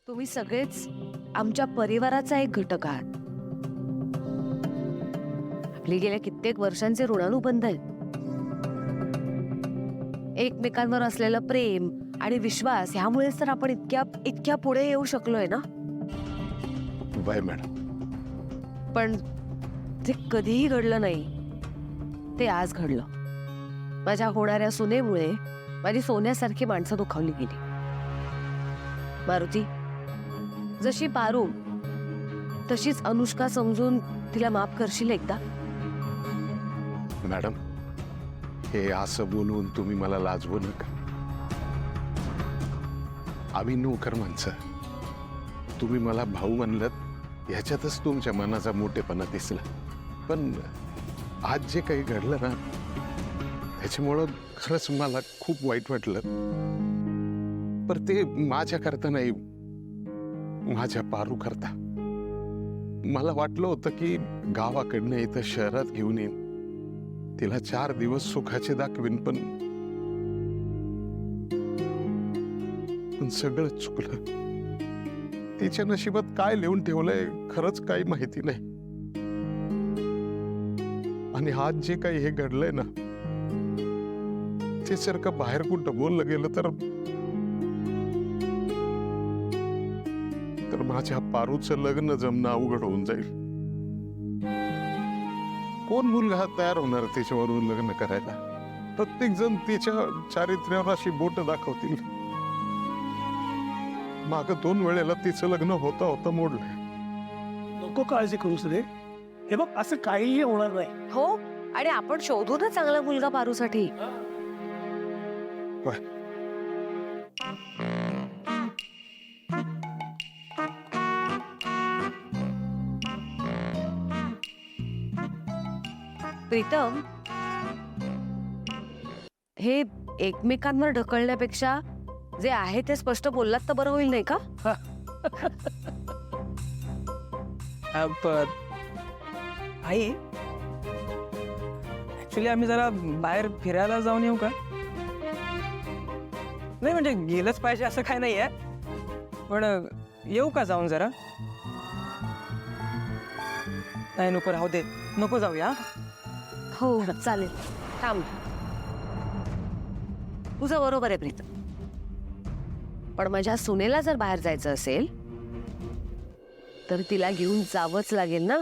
तुम्ही सगळेच आमच्या परिवाराचा एक घटक आहात. आपली गेल्या कित्येक वर्षांचे ऋणानुबंध आहेत. एकमेकांवर असलेलं प्रेम आणि विश्वास ह्यामुळेच तर आपण इतक्या पुढे येऊ शकलोय ना. Bye madam. पण ते कधीही घडलं नाही, ते आज घडलं. माझ्या होणाऱ्या सुनेमुळे माझी सोन्यासारखी माणसं दुखावली गेली. मारुती, जशी पारू तशीच अनुष्का समजून तिला माफ करशील एकदा? मॅडम, हे असं बोलून तुम्ही मला लाजवू नका. आम्ही नोकर माणसं. तुम्ही मला भाऊ म्हणलं ह्याच्यातच तुमच्या मनाचा मोठेपणा दिसला. पण आज जे काही घडलं ना, त्याच्यामुळं खरंच मला खूप वाईट वाटलं. पण ते माझ्या करता नाही, माझ्या पारू करता. मला वाटलं होतं की गावाकडनं इथं शहरात घेऊन येईन, तिला 4 दिवस सुखाचे दाखवीन. पण सगळं चुकलं. तिच्या नशिबात काय लिहून ठेवलंय खरंच काही माहिती नाही. आणि आज जे काही हे घडलंय ना, ते जर का बाहेर कुठं बोललं गेलं तर माझ्या पारूचं लग्न जमणं अवघड होऊन जाईल. कोण मुलगा तयार होणार तिच्यावरून लग्न करायला? प्रत्येक जण तिच्या चारित्र्यावर अशी बोट दाखवतील. माग 2 वेळेला तिचं लग्न होता होता मोडलंय. नको काळजी करूस रे. हे बघ, असं काहीही होणार नाही. हो, आणि आपण शोधू ना चांगला मुलगा पारूसाठी. प्रीतम, हे एकमेकांवर ढकलण्यापेक्षा जे आहे ते स्पष्ट बोललात तर बरं होईल नाही का? आई, ऍक्च्युली आम्ही जरा बाहेर फिरायला जाऊन येऊ का? नाही म्हणजे गेलंच पाहिजे असं काय नाहीये, पण येऊ का जाऊन जरा? नाही नको, राहू दे, नको जाऊया. हो चालेल, थांब. तुझं बरोबर आहे प्रीतम, पण माझ्या सुनेला जर बाहेर जायचं असेल तर तिला घेऊन जावंच लागेल ना.